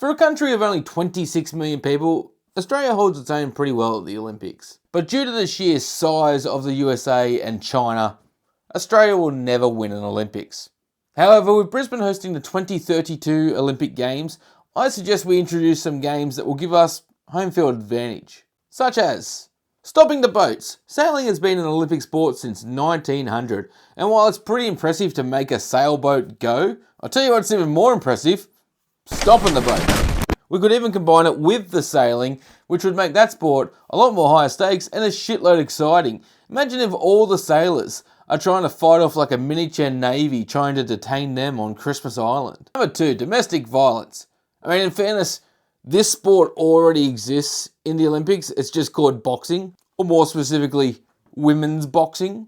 For a country of only 26 million people, Australia holds its own pretty well at the Olympics. But due to the sheer size of the USA and China, Australia will never win an Olympics. However, with Brisbane hosting the 2032 Olympic Games, I suggest we introduce some games that will give us home field advantage, such as stopping the boats. Sailing has been an Olympic sport since 1900, and while it's pretty impressive to make a sailboat go, I'll tell you what's even more impressive, stopping the boat. We could even combine it with the sailing, which would make that sport a lot more higher stakes and a shitload exciting. Imagine if all the sailors are trying to fight off like a miniature navy trying to detain them on Christmas Island. Number 2, domestic violence. I mean, in fairness, this sport already exists in the Olympics. It's just called boxing, or more specifically, women's boxing.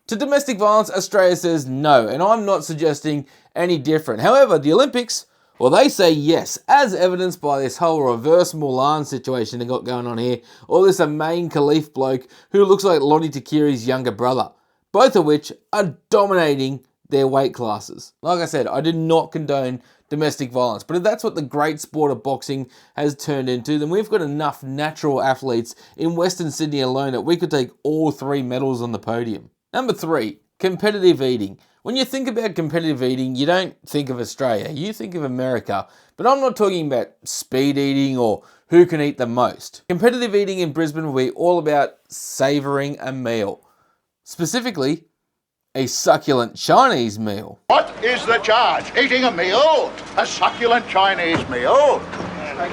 To domestic violence, Australia says no, and I'm not suggesting any different. However, the Olympics, well, they say yes, as evidenced by this whole reverse Mulan situation they got going on here, or this Amain Khalif bloke who looks like Lottie Takiri's younger brother, both of which are dominating their weight classes. Like I said, I do not condone domestic violence, but if that's what the great sport of boxing has turned into, then we've got enough natural athletes in Western Sydney alone that we could take all 3 medals on the podium. Number 3, competitive eating. When you think about competitive eating, you don't think of Australia, you think of America. But I'm not talking about speed eating or who can eat the most. Competitive eating in Brisbane will be all about savouring a meal. Specifically, a succulent Chinese meal. What is the charge? Eating a meal? A succulent Chinese meal?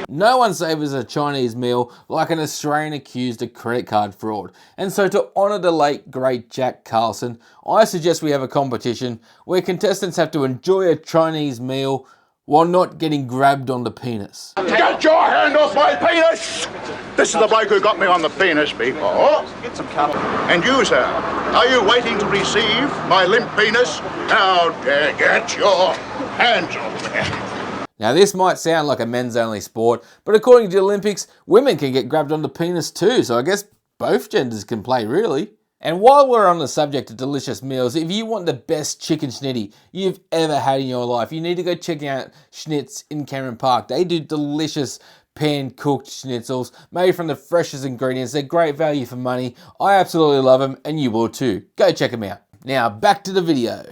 No one savours a Chinese meal like an Australian accused of credit card fraud. And so to honour the late great Jack Carlson, I suggest we have a competition where contestants have to enjoy a Chinese meal while not getting grabbed on the penis. Get your hand off my penis! This is the bloke who got me on the penis before. Get some cover. And you, sir, are you waiting to receive my limp penis? How dare get your hands off me. Now this might sound like a men's only sport, but according to the Olympics, women can get grabbed on the penis too, so I guess both genders can play really. And while we're on the subject of delicious meals, if you want the best chicken schnitty you've ever had in your life, you need to go check out Schnitz in Cameron Park. They do delicious pan-cooked schnitzels made from the freshest ingredients. They're great value for money. I absolutely love them, and you will too. Go check them out. Now back to the video.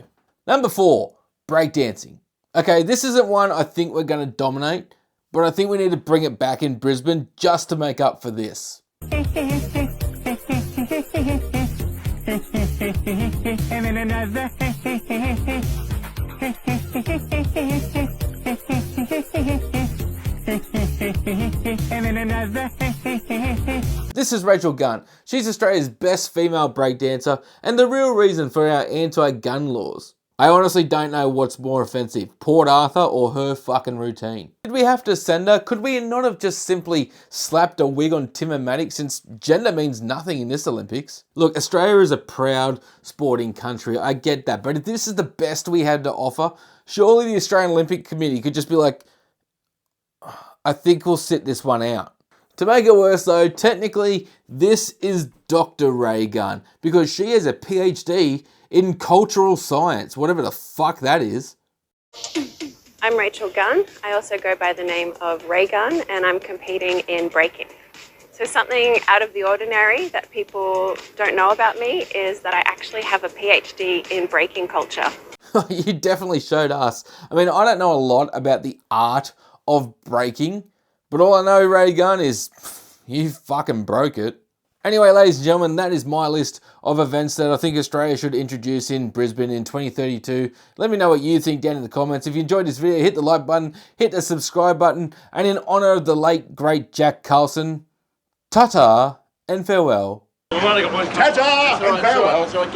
Number 4, breakdancing. Okay, this isn't one I think we're going to dominate, but I think we need to bring it back in Brisbane just to make up for this. This is Rachel Gunn. She's Australia's best female breakdancer and the real reason for our anti-gun laws. I honestly don't know what's more offensive, Port Arthur or her fucking routine. Did we have to send her? Could we not have just simply slapped a wig on Tim and Matic, since gender means nothing in this Olympics? Look, Australia is a proud sporting country, I get that, but if this is the best we had to offer, surely the Australian Olympic Committee could just be like, I think we'll sit this one out. To make it worse though, technically this is Dr. Raygun, because she has a PhD in cultural science, whatever the fuck that is. I'm Rachel Gunn. I also go by the name of Raygun, and I'm competing in breaking. So something out of the ordinary that people don't know about me is that I actually have a PhD in breaking culture. You definitely showed us. I mean, I don't know a lot about the art of breaking, but all I know, Raygun, is you fucking broke it. Anyway, ladies and gentlemen, that is my list of events that I think Australia should introduce in Brisbane in 2032. Let me know what you think down in the comments. If you enjoyed this video, hit the like button, hit the subscribe button, and in honour of the late, great Jack Carlson, ta-ta and farewell. Ta-ta and farewell.